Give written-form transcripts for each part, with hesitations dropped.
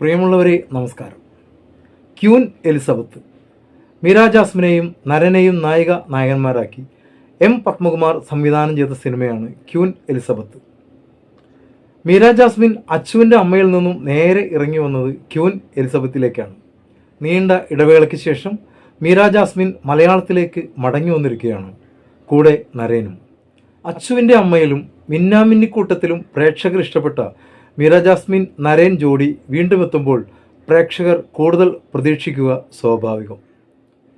പ്രിയമുള്ളവരെ നമസ്കാരം. Queen Elizabeth Meera ജാസ്മിനെയും നരനെയും നായകന്മാരാക്കി എം പത്മകുമാർ സംവിധാനം ചെയ്ത സിനിമയാണ് ക്യൂൻ എലിസബത്ത്. മീര ജാസ്മിൻ അച്ചുവിൻ്റെ അമ്മയിൽ നിന്നും നേരെ ഇറങ്ങി വന്നത് ക്യൂൻ എലിസബത്തിലേക്കാണ്. നീണ്ട ഇടവേളയ്ക്ക് ശേഷം മീര ജാസ്മിൻ മലയാളത്തിലേക്ക് മടങ്ങി വന്നിരിക്കുകയാണ്, കൂടെ നരേനും. അച്ചുവിൻ്റെ അമ്മയിലും മിന്നാമിന്നിക്കൂട്ടത്തിലും പ്രേക്ഷകർ ഇഷ്ടപ്പെട്ട മീര ജാസ്മിൻ നരേൻ ജോഡി വീണ്ടും എത്തുമ്പോൾ പ്രേക്ഷകർ കൂടുതൽ പ്രതീക്ഷിക്കുക സ്വാഭാവികം.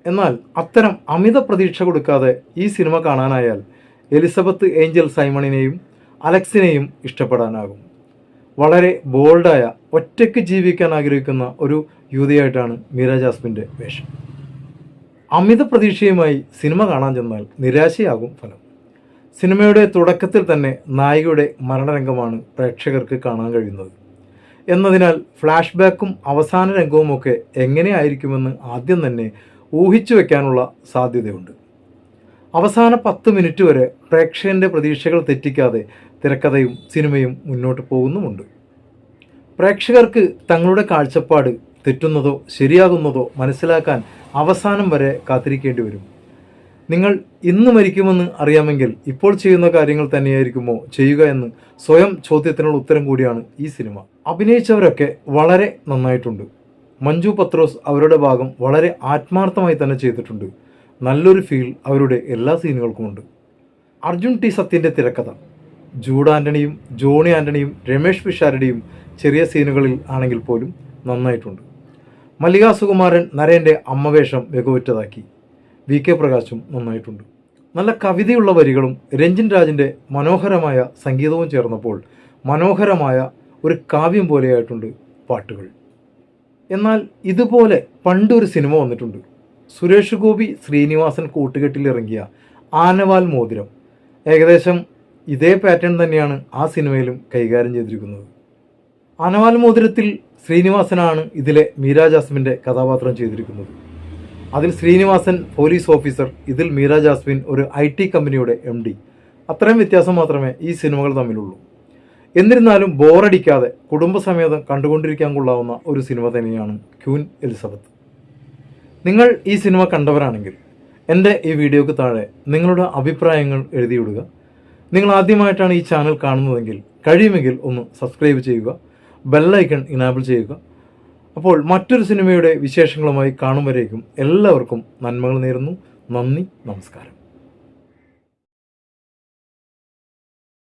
എന്നാൽ അത്തരം അമിത പ്രതീക്ഷ കൊടുക്കാതെ ഈ സിനിമ കാണാനായാൽ എലിസബത്ത് ഏഞ്ചൽ സൈമണിനെയും അലക്സിനെയും ഇഷ്ടപ്പെടാനാകും. വളരെ ബോൾഡായ, ഒറ്റയ്ക്ക് ജീവിക്കാൻ ആഗ്രഹിക്കുന്ന ഒരു യുവതിയായിട്ടാണ് മീര ജാസ്മിൻ്റെ വേഷം. അമിത പ്രതീക്ഷയുമായി സിനിമ കാണാൻ ചെന്നാൽ നിരാശയാകും ഫലം. സിനിമയുടെ തുടക്കത്തിൽ തന്നെ നായികയുടെ മരണരംഗമാണ് പ്രേക്ഷകർക്ക് കാണാൻ കഴിയുന്നത് എന്നതിനാൽ ഫ്ലാഷ് ബാക്കും അവസാന രംഗവുമൊക്കെ എങ്ങനെയായിരിക്കുമെന്ന് ആദ്യം തന്നെ ഊഹിച്ചു വയ്ക്കാനുള്ള സാധ്യതയുണ്ട്. അവസാന 10 മിനിറ്റ് വരെ പ്രേക്ഷകൻ്റെ പ്രതീക്ഷകൾ തെറ്റിക്കാതെ തിരക്കഥയും സിനിമയും മുന്നോട്ട് പോകുന്നുമുണ്ട്. പ്രേക്ഷകർക്ക് തങ്ങളുടെ കാഴ്ചപ്പാട് തെറ്റുന്നതോ ശരിയാകുന്നതോ മനസ്സിലാക്കാൻ അവസാനം വരെ കാത്തിരിക്കേണ്ടി വരും. നിങ്ങൾ ഇന്ന് മരിക്കുമെന്ന് അറിയാമെങ്കിൽ ഇപ്പോൾ ചെയ്യുന്ന കാര്യങ്ങൾ തന്നെയായിരിക്കുമോ ചെയ്യുക എന്ന് സ്വയം ചോദ്യത്തിനുള്ള ഉത്തരം കൂടിയാണ് ഈ സിനിമ. അഭിനയിച്ചവരൊക്കെ വളരെ നന്നായിട്ടുണ്ട്. മഞ്ജു പത്രോസ് അവരുടെ ഭാഗം വളരെ ആത്മാർത്ഥമായി തന്നെ ചെയ്തിട്ടുണ്ട്. നല്ലൊരു ഫീൽ അവരുടെ എല്ലാ സീനുകൾക്കുമുണ്ട്. അർജുൻ ടി സത്യൻ്റെ തിരക്കഥ, ജൂഡ് ആൻ്റണിയും ജോണി ആൻ്റണിയും രമേഷ് പിഷാരടിയും ചെറിയ സീനുകളിൽ ആണെങ്കിൽ പോലും നന്നായിട്ടുണ്ട്. മല്ലിക സുകുമാരൻ നരേൻ്റെ അമ്മവേഷം മികവുറ്റതാക്കി. വി കെ പ്രകാശും നന്നായിട്ടുണ്ട്. നല്ല കവിതയുള്ള വരികളും രഞ്ജിൻ രാജിൻ്റെ മനോഹരമായ സംഗീതവും ചേർന്നപ്പോൾ മനോഹരമായ ഒരു കാവ്യം പോലെയായിട്ടുണ്ട് പാട്ടുകൾ. എന്നാൽ ഇതുപോലെ പണ്ടൊരു സിനിമ വന്നിട്ടുണ്ട്. സുരേഷ് ഗോപി ശ്രീനിവാസൻ കൂട്ടുകെട്ടിലിറങ്ങിയ ആനവാൽ മോതിരം. ഏകദേശം ഇതേ പാറ്റേൺ തന്നെയാണ് ആ സിനിമയിലും കൈകാര്യം ചെയ്തിരിക്കുന്നത്. ആനവാൽ മോതിരത്തിൽ ശ്രീനിവാസനാണ് ഇതിലെ മീര ജാസ്മിൻ്റെ കഥാപാത്രം ചെയ്തിരിക്കുന്നത്. അതിൽ ശ്രീനിവാസൻ പോലീസ് ഓഫീസർ, ഇതിൽ മീര ജാസ്മിൻ ഒരു IT കമ്പനിയുടെ MD. അത്രയും വ്യത്യാസം മാത്രമേ ഈ സിനിമകൾ തമ്മിലുള്ളൂ. എന്നിരുന്നാലും ബോറടിക്കാതെ കുടുംബസമേതം കണ്ടുകൊണ്ടിരിക്കാൻ കൊള്ളാവുന്ന ഒരു സിനിമ തന്നെയാണ് ക്യൂൻ എലിസബത്ത്. നിങ്ങൾ ഈ സിനിമ കണ്ടവരാണെങ്കിൽ എൻ്റെ ഈ വീഡിയോക്ക് താഴെ നിങ്ങളുടെ അഭിപ്രായങ്ങൾ എഴുതിയിടുക. നിങ്ങൾ ആദ്യമായിട്ടാണ് ഈ ചാനൽ കാണുന്നതെങ്കിൽ കഴിയുമെങ്കിൽ ഒന്ന് സബ്സ്ക്രൈബ് ചെയ്യുക, ബെല്ലൈക്കൺ ഇനാബിൾ ചെയ്യുക. അപ്പോൾ മറ്റൊരു സിനിമയുടെ വിശേഷങ്ങളുമായി കാണും വരേക്കും എല്ലാവർക്കും നന്മകൾ നേരുന്നു. നന്ദി, നമസ്കാരം.